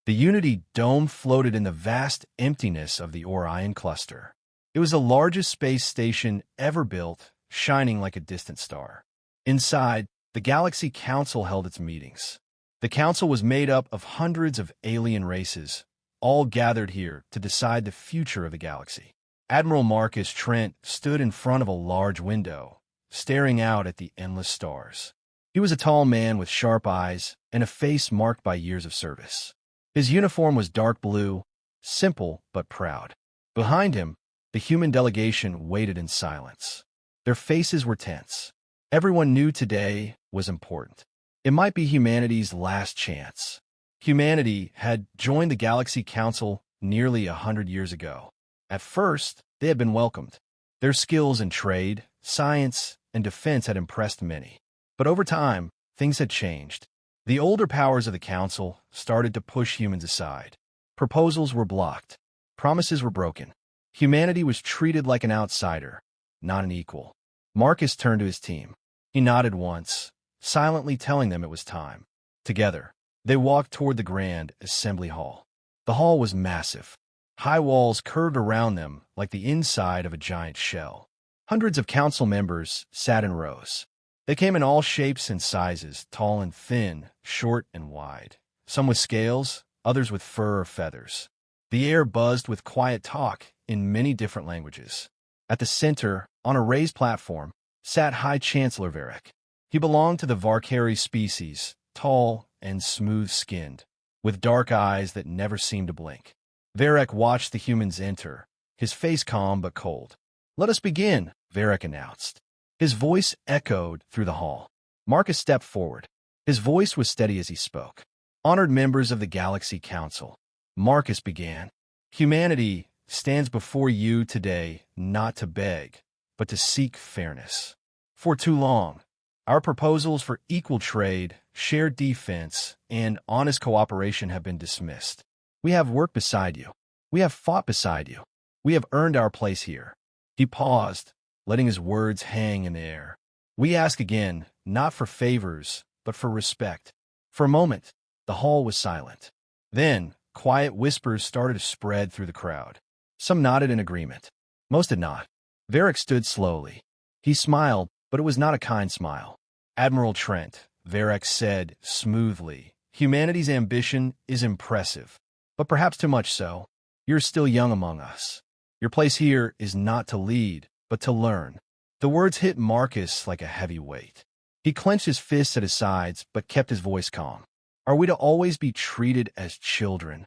The Unity dome floated in the vast emptiness of the Orion cluster. It was the largest space station ever built, shining like a distant star. Inside, the Galaxy Council held its meetings. The council was made up of hundreds of alien races, all gathered here to decide the future of the galaxy. Admiral Marcus Trent stood in front of a large window, staring out at the endless stars. He was a tall man with sharp eyes and a face marked by years of service. His uniform was dark blue, simple but proud. Behind him, the human delegation waited in silence. Their faces were tense. Everyone knew today was important. It might be humanity's last chance. Humanity had joined the Galaxy Council nearly 100 years ago. At first, they had been welcomed. Their skills in trade, science, and defense had impressed many. But over time, things had changed. The older powers of the Council started to push humans aside. Proposals were blocked. Promises were broken. Humanity was treated like an outsider, not an equal. Marcus turned to his team. He nodded once, silently telling them it was time. Together, they walked toward the Grand Assembly Hall. The hall was massive. High walls curved around them like the inside of a giant shell. Hundreds of council members sat in rows. They came in all shapes and sizes, tall and thin, short and wide. Some with scales, others with fur or feathers. The air buzzed with quiet talk in many different languages. At the center, on a raised platform, sat High Chancellor Varric. He belonged to the Varkari species, tall and smooth-skinned, with dark eyes that never seemed to blink. Varric watched the humans enter, his face calm but cold. "Let us begin," Varric announced. His voice echoed through the hall. Marcus stepped forward. His voice was steady as he spoke. "Honored members of the Galaxy Council," Marcus began, "humanity stands before you today not to beg, but to seek fairness. For too long, our proposals for equal trade, shared defense, and honest cooperation have been dismissed. We have worked beside you. We have fought beside you. We have earned our place here." He paused, letting his words hang in the air. "We ask again, not for favors, but for respect." For a moment, the hall was silent. Then, quiet whispers started to spread through the crowd. Some nodded in agreement. Most did not. Varric stood slowly. He smiled, but it was not a kind smile. "Admiral Trent," Varric said smoothly, "humanity's ambition is impressive, but perhaps too much so. You're still young among us. Your place here is not to lead, but to learn." The words hit Marcus like a heavy weight. He clenched his fists at his sides, but kept his voice calm. "Are we to always be treated as children?"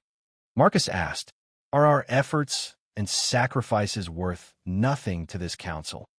Marcus asked. "Are our efforts and sacrifices worth nothing to this council?"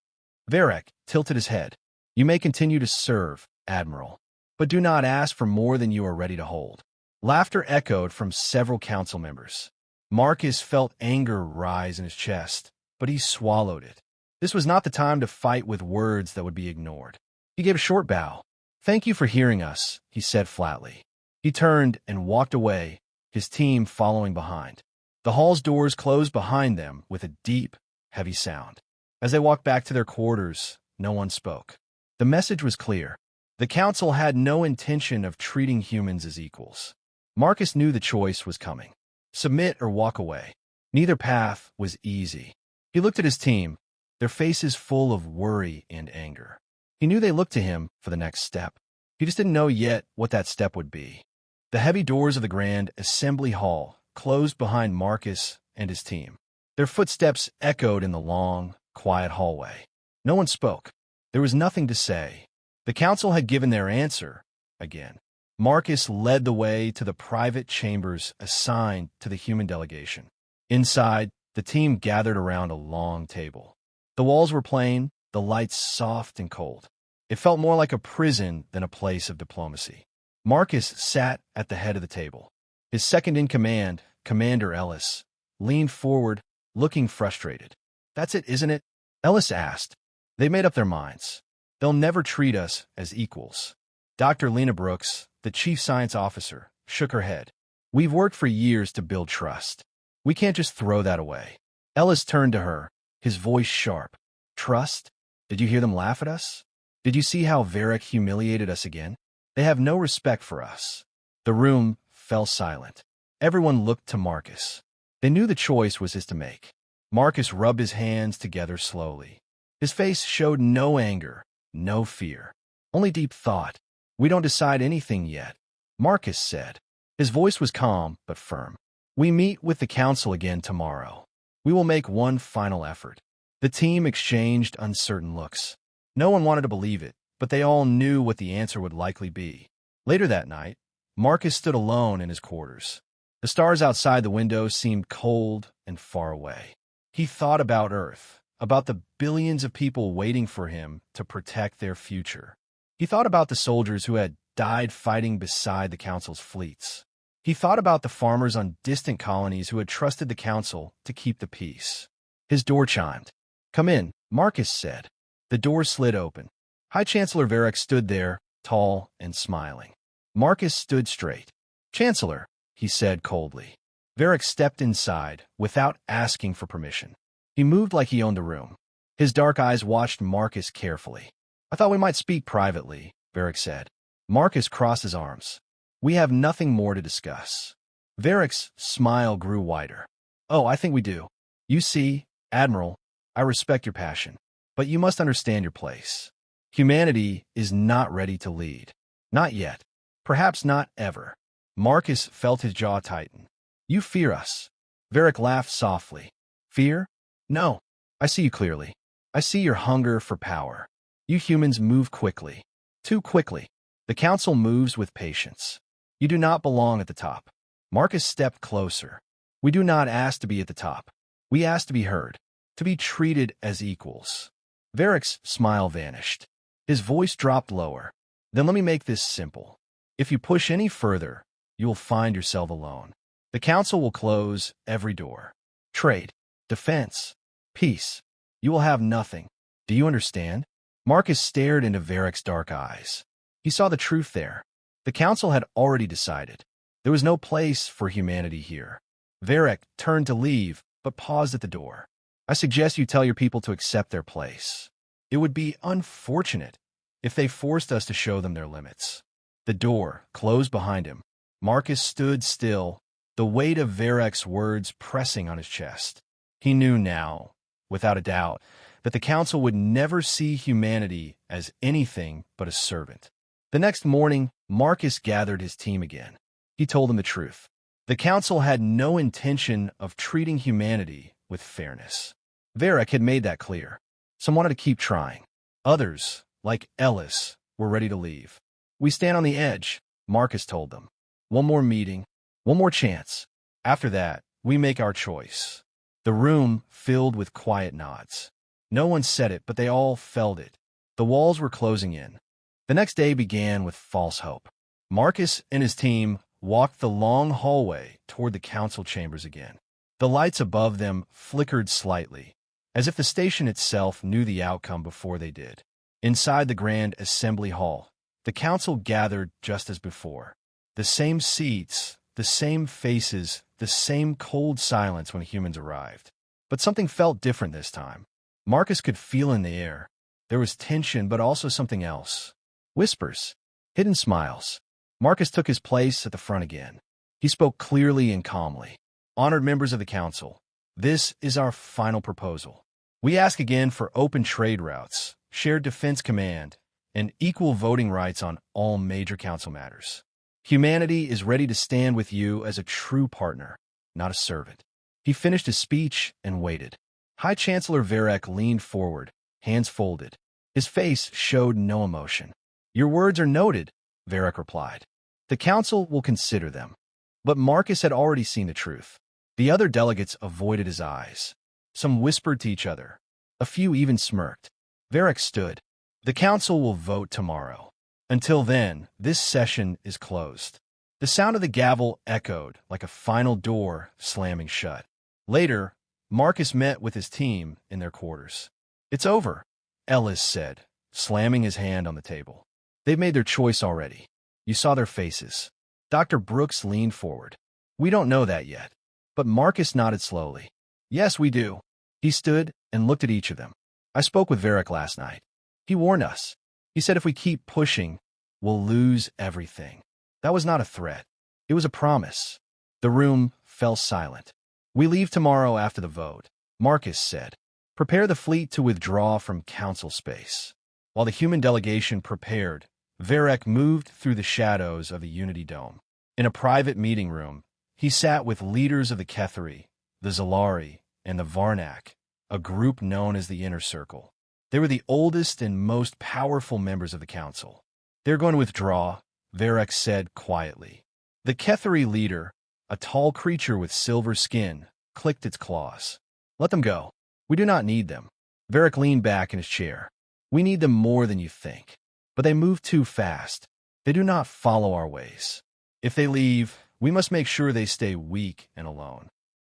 Varric tilted his head. "You may continue to serve, Admiral, but do not ask for more than you are ready to hold." Laughter echoed from several council members. Marcus felt anger rise in his chest, but he swallowed it. This was not the time to fight with words that would be ignored. He gave a short bow. "Thank you for hearing us," he said flatly. He turned and walked away, his team following behind. The hall's doors closed behind them with a deep, heavy sound. As they walked back to their quarters, no one spoke. The message was clear. The council had no intention of treating humans as equals. Marcus knew the choice was coming. Submit or walk away. Neither path was easy. He looked at his team, their faces full of worry and anger. He knew they looked to him for the next step. He just didn't know yet what that step would be. The heavy doors of the Grand Assembly Hall closed behind Marcus and his team. Their footsteps echoed in the long, quiet hallway. No one spoke. There was nothing to say. The council had given their answer again. Marcus led the way to the private chambers assigned to the human delegation. Inside, the team gathered around a long table. The walls were plain, the lights soft and cold. It felt more like a prison than a place of diplomacy. Marcus sat at the head of the table. His second-in-command, Commander Ellis, leaned forward, looking frustrated. "That's it, isn't it?" Ellis asked. They made up their minds. "They'll never treat us as equals." Dr. Lena Brooks, the chief science officer, shook her head. "We've worked for years to build trust. We can't just throw that away." Ellis turned to her, his voice sharp. "Trust? Did you hear them laugh at us? Did you see how Varric humiliated us again? They have no respect for us." The room fell silent. Everyone looked to Marcus. They knew the choice was his to make. Marcus rubbed his hands together slowly. His face showed no anger, no fear, only deep thought. "We don't decide anything yet," Marcus said. His voice was calm but firm. "We meet with the council again tomorrow. We will make one final effort." The team exchanged uncertain looks. No one wanted to believe it, but they all knew what the answer would likely be. Later that night, Marcus stood alone in his quarters. The stars outside the window seemed cold and far away. He thought about Earth, about the billions of people waiting for him to protect their future. He thought about the soldiers who had died fighting beside the council's fleets. He thought about the farmers on distant colonies who had trusted the council to keep the peace. His door chimed. "Come in," Marcus said. The door slid open. High Chancellor Varric stood there, tall and smiling. Marcus stood straight. "Chancellor," he said coldly. Varric stepped inside, without asking for permission. He moved like he owned the room. His dark eyes watched Marcus carefully. "I thought we might speak privately," Varric said. Marcus crossed his arms. "We have nothing more to discuss." Varric's smile grew wider. "Oh, I think we do. You see, Admiral, I respect your passion, but you must understand your place. Humanity is not ready to lead. Not yet. Perhaps not ever." Marcus felt his jaw tighten. "You fear us." Varric laughed softly. "Fear? No. I see you clearly. I see your hunger for power. You humans move quickly. Too quickly. The council moves with patience. You do not belong at the top." Marcus stepped closer. "We do not ask to be at the top. We ask to be heard, to be treated as equals." Varric's smile vanished. His voice dropped lower. "Then let me make this simple. If you push any further, you will find yourself alone. The council will close every door. Trade, defense, peace. You will have nothing. Do you understand?" Marcus stared into Varric's dark eyes. He saw the truth there. The council had already decided. There was no place for humanity here. Varric turned to leave, but paused at the door. "I suggest you tell your people to accept their place. It would be unfortunate if they forced us to show them their limits." The door closed behind him. Marcus stood still, the weight of Varric's words pressing on his chest. He knew now, without a doubt, that the council would never see humanity as anything but a servant. The next morning, Marcus gathered his team again. He told them the truth. The council had no intention of treating humanity with fairness. Varric had made that clear. Some wanted to keep trying. Others, like Ellis, were ready to leave. "We stand on the edge," Marcus told them. "One more meeting, one more chance. After that, we make our choice." The room filled with quiet nods. No one said it, but they all felt it. The walls were closing in. The next day began with false hope. Marcus and his team walked the long hallway toward the council chambers again. The lights above them flickered slightly, as if the station itself knew the outcome before they did. Inside the grand assembly hall, the council gathered just as before. The same seats, the same faces, the same cold silence when humans arrived. But something felt different this time. Marcus could feel in the air. There was tension, but also something else. Whispers, hidden smiles. Marcus took his place at the front again. He spoke clearly and calmly. "Honored members of the council, this is our final proposal. We ask again for open trade routes, shared defense command, and equal voting rights on all major council matters. Humanity is ready to stand with you as a true partner, not a servant." He finished his speech and waited. High Chancellor Varric leaned forward, hands folded. His face showed no emotion. "Your words are noted," Varric replied. "The council will consider them." But Marcus had already seen the truth. The other delegates avoided his eyes. Some whispered to each other. A few even smirked. Varric stood. "The council will vote tomorrow. Until then, this session is closed." The sound of the gavel echoed like a final door slamming shut. Later, Marcus met with his team in their quarters. "It's over," Ellis said, slamming his hand on the table. "They've made their choice already. You saw their faces." Dr. Brooks leaned forward. "We don't know that yet." But Marcus nodded slowly. "Yes, we do." He stood and looked at each of them. "I spoke with Varric last night. He warned us. He said if we keep pushing, we'll lose everything. That was not a threat. It was a promise. The room fell silent. "We leave tomorrow after the vote," Marcus said. "Prepare the fleet to withdraw from council space." While the human delegation prepared, Varek moved through the shadows of the Unity Dome. In a private meeting room, he sat with leaders of the Ketheri, the Zalari, and the Varnak, a group known as the Inner Circle. They were the oldest and most powerful members of the council. "They're going to withdraw," Varek said quietly. The Ketheri leader, a tall creature with silver skin, clicked its claws. "Let them go. We do not need them." Varek leaned back in his chair. "We need them more than you think. But they move too fast. They do not follow our ways. If they leave, we must make sure they stay weak and alone."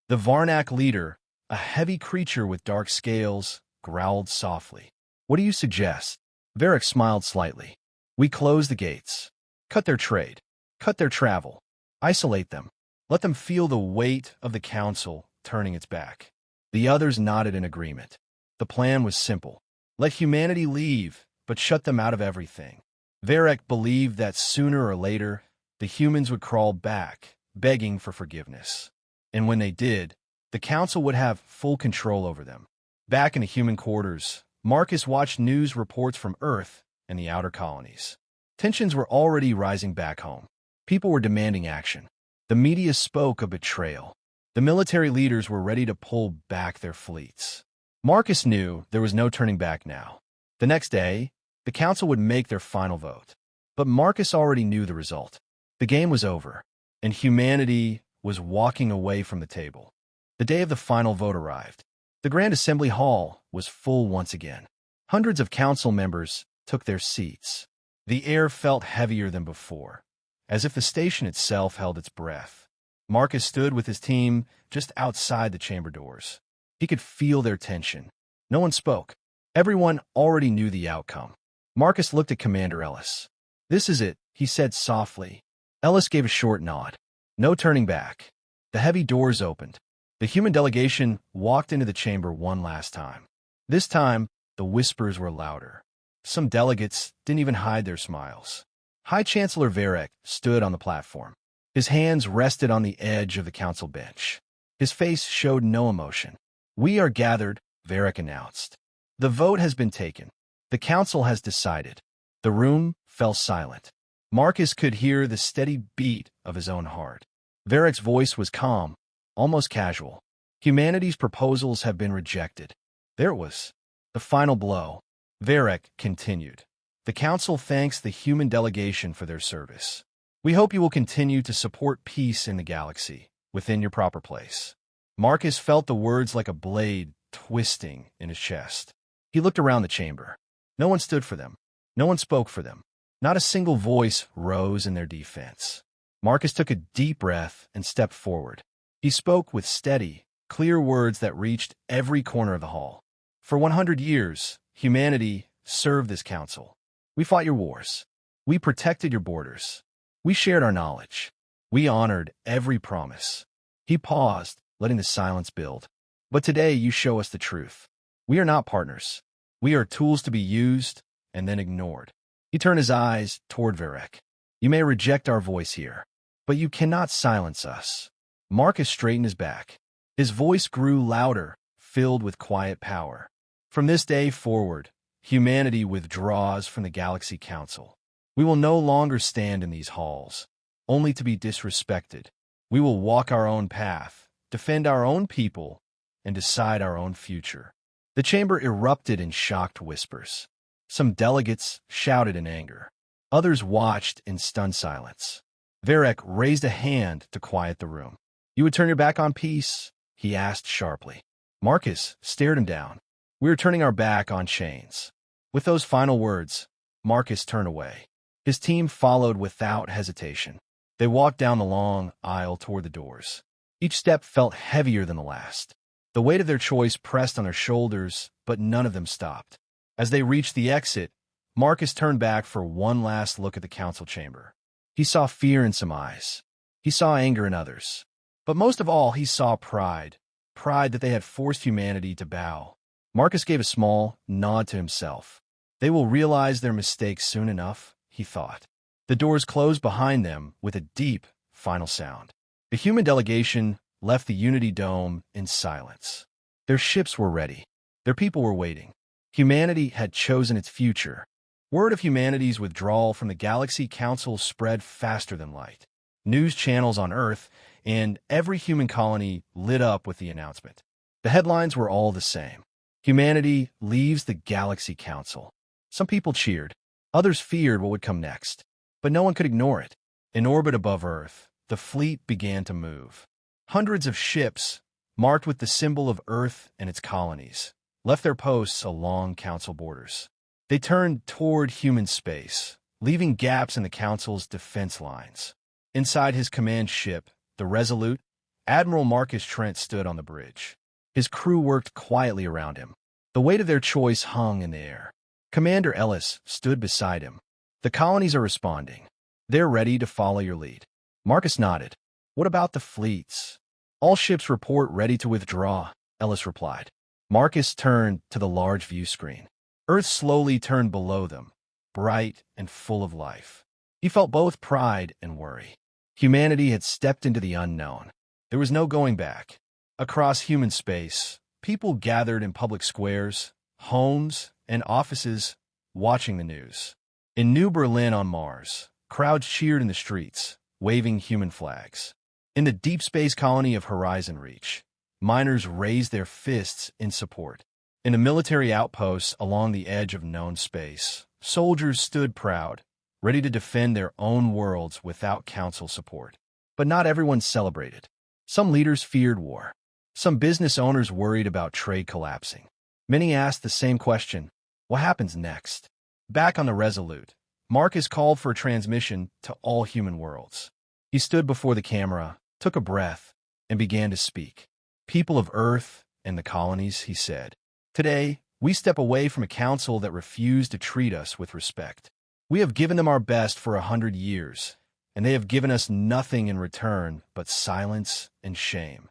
The Varnak leader, a heavy creature with dark scales, growled softly. "What do you suggest?" Varek smiled slightly. "We close the gates. Cut their trade. Cut their travel. Isolate them. Let them feel the weight of the council turning its back." The others nodded in agreement. The plan was simple. Let humanity leave, but shut them out of everything. Varek believed that sooner or later, the humans would crawl back, begging for forgiveness. And when they did, the council would have full control over them. Back in the human quarters, Marcus watched news reports from Earth and the outer colonies. Tensions were already rising back home. People were demanding action. The media spoke of betrayal. The military leaders were ready to pull back their fleets. Marcus knew there was no turning back now. The next day, the council would make their final vote. But Marcus already knew the result. The game was over, and humanity was walking away from the table. The day of the final vote arrived. The Grand Assembly Hall was full once again. Hundreds of council members took their seats. The air felt heavier than before, as if the station itself held its breath. Marcus stood with his team just outside the chamber doors. He could feel their tension. No one spoke. Everyone already knew the outcome. Marcus looked at Commander Ellis. "This is it," he said softly. Ellis gave a short nod. No turning back. The heavy doors opened. The human delegation walked into the chamber one last time. This time, the whispers were louder. Some delegates didn't even hide their smiles. High Chancellor Varek stood on the platform. His hands rested on the edge of the council bench. His face showed no emotion. "We are gathered," Varek announced. "The vote has been taken. The council has decided." The room fell silent. Marcus could hear the steady beat of his own heart. Varek's voice was calm, almost casual. "Humanity's proposals have been rejected." There it was. The final blow. Varek continued. "The council thanks the human delegation for their service. We hope you will continue to support peace in the galaxy, within your proper place." Marcus felt the words like a blade twisting in his chest. He looked around the chamber. No one stood for them. No one spoke for them. Not a single voice rose in their defense. Marcus took a deep breath and stepped forward. He spoke with steady, clear words that reached every corner of the hall. "For 100 years, humanity served this council. We fought your wars. We protected your borders. We shared our knowledge. We honored every promise." He paused, letting the silence build. "But today you show us the truth. We are not partners. We are tools to be used and then ignored." He turned his eyes toward Varek. "You may reject our voice here, but you cannot silence us." Marcus straightened his back. His voice grew louder, filled with quiet power. "From this day forward, humanity withdraws from the Galaxy Council. We will no longer stand in these halls, only to be disrespected. We will walk our own path, defend our own people, and decide our own future." The chamber erupted in shocked whispers. Some delegates shouted in anger. Others watched in stunned silence. Varek raised a hand to quiet the room. "You would turn your back on peace?" he asked sharply. Marcus stared him down. "We are turning our back on chains." With those final words, Marcus turned away. His team followed without hesitation. They walked down the long aisle toward the doors. Each step felt heavier than the last. The weight of their choice pressed on their shoulders, but none of them stopped. As they reached the exit, Marcus turned back for one last look at the council chamber. He saw fear in some eyes. He saw anger in others. But most of all, he saw pride. Pride that they had forced humanity to bow. Marcus gave a small nod to himself. They will realize their mistake soon enough, he thought. The doors closed behind them with a deep, final sound. The human delegation left the Unity Dome in silence. Their ships were ready. Their people were waiting. Humanity had chosen its future. Word of humanity's withdrawal from the Galaxy Council spread faster than light. News channels on Earth and every human colony lit up with the announcement. The headlines were all the same. Humanity leaves the Galaxy Council. Some people cheered. Others feared what would come next. But no one could ignore it. In orbit above Earth, the fleet began to move. Hundreds of ships, marked with the symbol of Earth and its colonies, left their posts along Council borders. They turned toward human space, leaving gaps in the Council's defense lines. Inside his command ship, the Resolute, Admiral Marcus Trent stood on the bridge. His crew worked quietly around him. The weight of their choice hung in the air. Commander Ellis stood beside him. The colonies are responding. They're ready to follow your lead. Marcus nodded. What about the fleets? All ships report ready to withdraw, Ellis replied. Marcus turned to the large view screen. Earth slowly turned below them, bright and full of life. He felt both pride and worry. Humanity had stepped into the unknown. There was no going back. Across human space, people gathered in public squares, homes, and offices, watching the news. In New Berlin on Mars, crowds cheered in the streets, waving human flags. In the deep space colony of Horizon Reach, miners raised their fists in support. In the military outposts along the edge of known space, soldiers stood proud, ready to defend their own worlds without Council support. But not everyone celebrated. Some leaders feared war. Some business owners worried about trade collapsing. Many asked the same question, what happens next? Back on the Resolute, Marcus called for a transmission to all human worlds. He stood before the camera, took a breath, and began to speak. People of Earth and the colonies, he said. Today, we step away from a council that refused to treat us with respect. We have given them our best for 100 years, and they have given us nothing in return but silence and shame.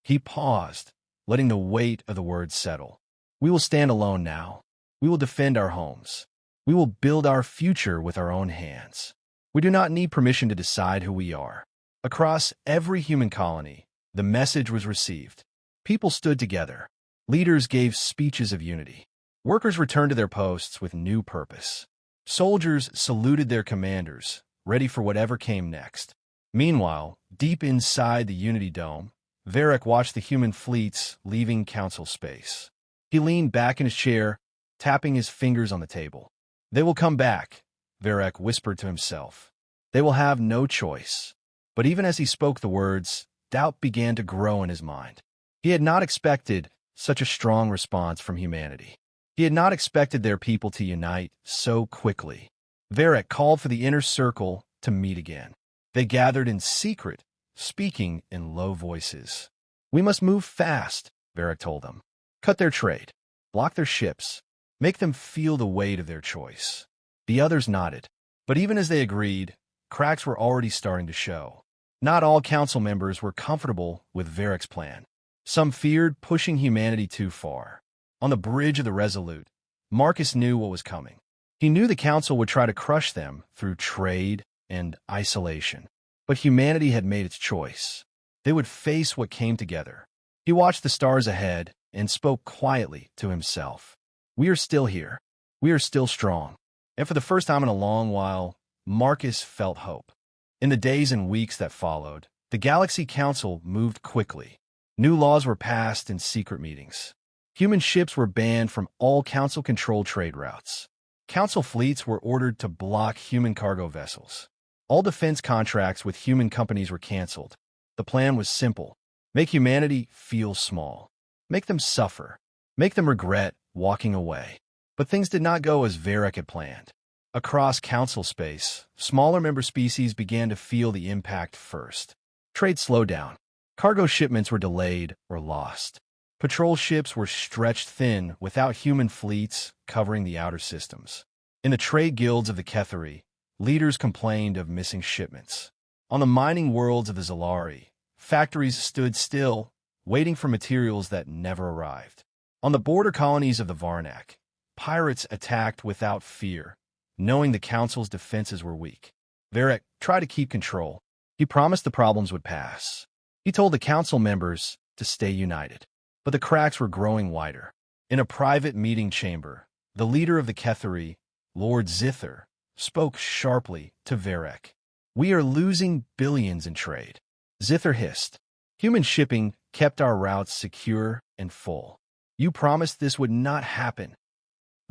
He paused, letting the weight of the words settle. We will stand alone now. We will defend our homes. We will build our future with our own hands. We do not need permission to decide who we are. Across every human colony, the message was received. People stood together. Leaders gave speeches of unity. Workers returned to their posts with new purpose. Soldiers saluted their commanders, ready for whatever came next. Meanwhile, deep inside the Unity Dome, Varric watched the human fleets leaving Council space. He leaned back in his chair, tapping his fingers on the table. They will come back, Varric whispered to himself. They will have no choice. But even as he spoke the words, doubt began to grow in his mind. He had not expected such a strong response from humanity. He had not expected their people to unite so quickly. Varric called for the inner circle to meet again. They gathered in secret, speaking in low voices. We must move fast, Varric told them. Cut their trade. Block their ships. Make them feel the weight of their choice. The others nodded. But even as they agreed, cracks were already starting to show. Not all council members were comfortable with Varric's plan. Some feared pushing humanity too far. On the bridge of the Resolute, Marcus knew what was coming. He knew the council would try to crush them through trade and isolation. But humanity had made its choice. They would face what came together. He watched the stars ahead and spoke quietly to himself. We are still here. We are still strong. And for the first time in a long while, Marcus felt hope. In the days and weeks that followed, the Galaxy Council moved quickly. New laws were passed in secret meetings. Human ships were banned from all Council-controlled trade routes. Council fleets were ordered to block human cargo vessels. All defense contracts with human companies were canceled. The plan was simple. Make humanity feel small. Make them suffer. Make them regret walking away. But things did not go as Varric had planned. Across Council space, smaller member species began to feel the impact first. Trade slowed down. Cargo shipments were delayed or lost. Patrol ships were stretched thin without human fleets covering the outer systems. In the trade guilds of the Ketheri, leaders complained of missing shipments. On the mining worlds of the Zalari, factories stood still, waiting for materials that never arrived. On the border colonies of the Varnak, pirates attacked without fear, knowing the Council's defenses were weak. Varric tried to keep control. He promised the problems would pass. He told the council members to stay united. But the cracks were growing wider. In a private meeting chamber, the leader of the Ketheri, Lord Zither, spoke sharply to Varek. "We are losing billions in trade." Zither hissed. "Human shipping kept our routes secure and full. You promised this would not happen."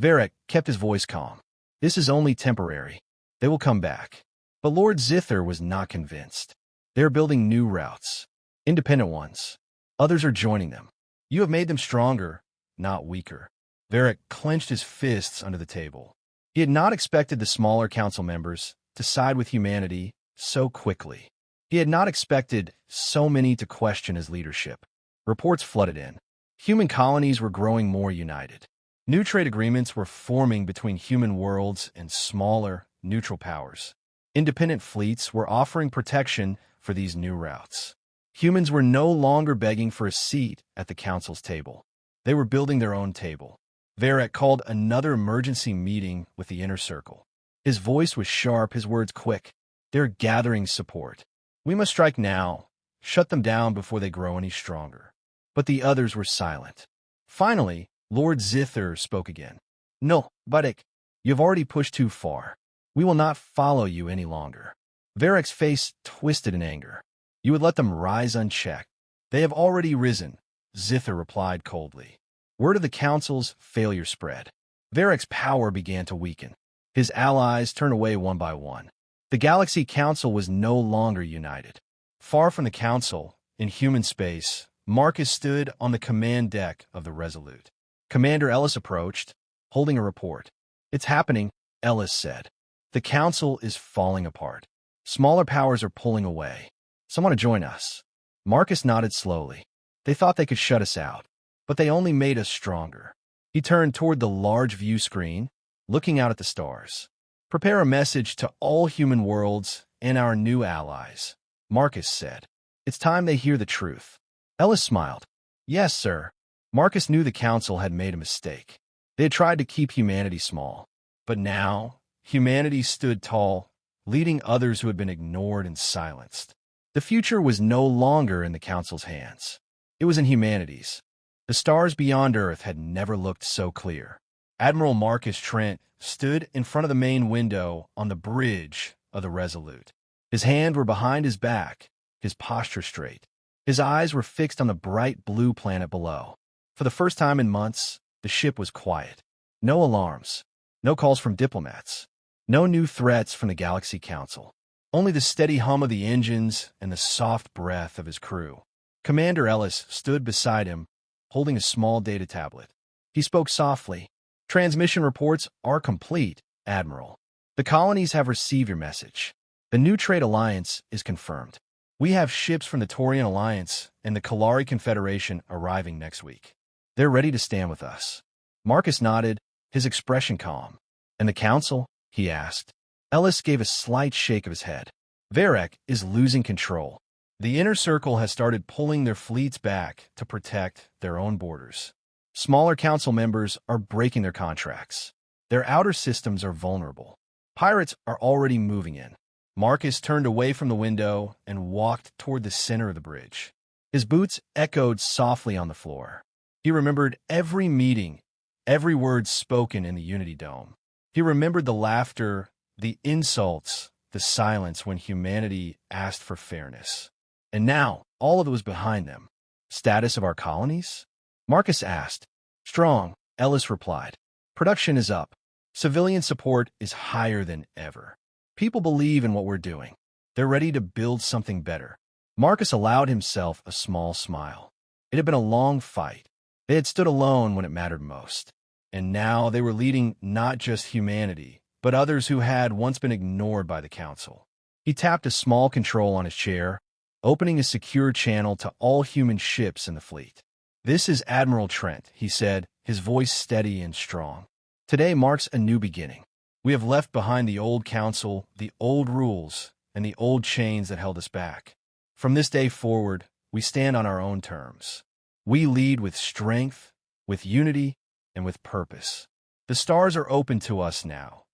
Varek kept his voice calm. "This is only temporary. They will come back." But Lord Zither was not convinced. They are building new routes, independent ones. Others are joining them. You have made them stronger, not weaker. Varek clenched his fists under the table. He had not expected the smaller council members to side with humanity so quickly. He had not expected so many to question his leadership. Reports flooded in. Human colonies were growing more united. New trade agreements were forming between human worlds and smaller, neutral powers. Independent fleets were offering protection for these new routes. Humans were no longer begging for a seat at the council's table. They were building their own table. Varek called another emergency meeting with the inner circle. His voice was sharp, his words quick. "They're gathering support. We must strike now, shut them down before they grow any stronger." But the others were silent. Finally, Lord Zither spoke again. "No, Budek, you've already pushed too far. We will not follow you any longer." Varek's face twisted in anger. "You would let them rise unchecked." "They have already risen," Zither replied coldly. Word of the council's failure spread. Varek's power began to weaken. His allies turned away one by one. The Galaxy Council was no longer united. Far from the council, in human space, Marcus stood on the command deck of the Resolute. Commander Ellis approached, holding a report. "It's happening," Ellis said. "The council is falling apart. Smaller powers are pulling away. Some want to join us." Marcus nodded slowly. "They thought they could shut us out, but they only made us stronger." He turned toward the large view screen, looking out at the stars. "Prepare a message to all human worlds and our new allies," Marcus said. "It's time they hear the truth." Ellis smiled. "Yes, sir." Marcus knew the council had made a mistake. They had tried to keep humanity small. But now, humanity stood tall, leading others who had been ignored and silenced. The future was no longer in the council's hands. It was in humanity's. The stars beyond Earth had never looked so clear. Admiral Marcus Trent stood in front of the main window on the bridge of the Resolute. His hands were behind his back, his posture straight. His eyes were fixed on the bright blue planet below. For the first time in months, the ship was quiet. No alarms, no calls from diplomats, no new threats from the Galaxy Council. Only the steady hum of the engines and the soft breath of his crew. Commander Ellis stood beside him, holding a small data tablet. He spoke softly. "Transmission reports are complete, Admiral. The colonies have received your message. The new trade alliance is confirmed. We have ships from the Taurian Alliance and the Kalari Confederation arriving next week. They're ready to stand with us." Marcus nodded, his expression calm. "And the council?" he asked. Ellis gave a slight shake of his head. "Varek is losing control. The inner circle has started pulling their fleets back to protect their own borders. Smaller council members are breaking their contracts. Their outer systems are vulnerable. Pirates are already moving in." Marcus turned away from the window and walked toward the center of the bridge. His boots echoed softly on the floor. He remembered every meeting, every word spoken in the Unity Dome. He remembered the laughter, the insults, the silence when humanity asked for fairness. And now, all of it was behind them. "Status of our colonies?" Marcus asked. "Strong," Ellis replied. "Production is up. Civilian support is higher than ever. People believe in what we're doing. They're ready to build something better." Marcus allowed himself a small smile. It had been a long fight. They had stood alone when it mattered most. And now they were leading not just humanity, but others who had once been ignored by the council. He tapped a small control on his chair, opening a secure channel to all human ships in the fleet. "This is Admiral Trent," he said, his voice steady and strong. "Today marks a new beginning. We have left behind the old council, the old rules, and the old chains that held us back. From this day forward, we stand on our own terms. We lead with strength, with unity, and with purpose. The stars are open to us now.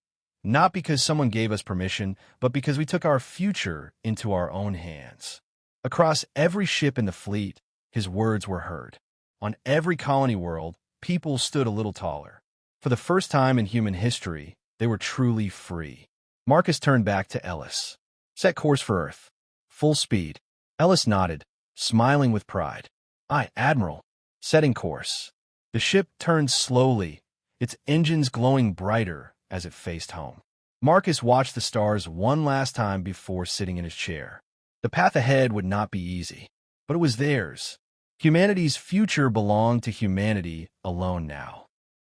Not because someone gave us permission, but because we took our future into our own hands. Across every ship in the fleet, his words were heard. On every colony world, people stood a little taller. For the first time in human history, they were truly free. Marcus turned back to Ellis. Set course for Earth. Full speed. Ellis nodded, smiling with pride. Aye, Admiral. Setting course. The ship turned slowly, its engines glowing brighter as it faced home. Marcus watched the stars one last time before sitting in his chair. The path ahead would not be easy, but it was theirs. Humanity's future belonged to humanity alone now.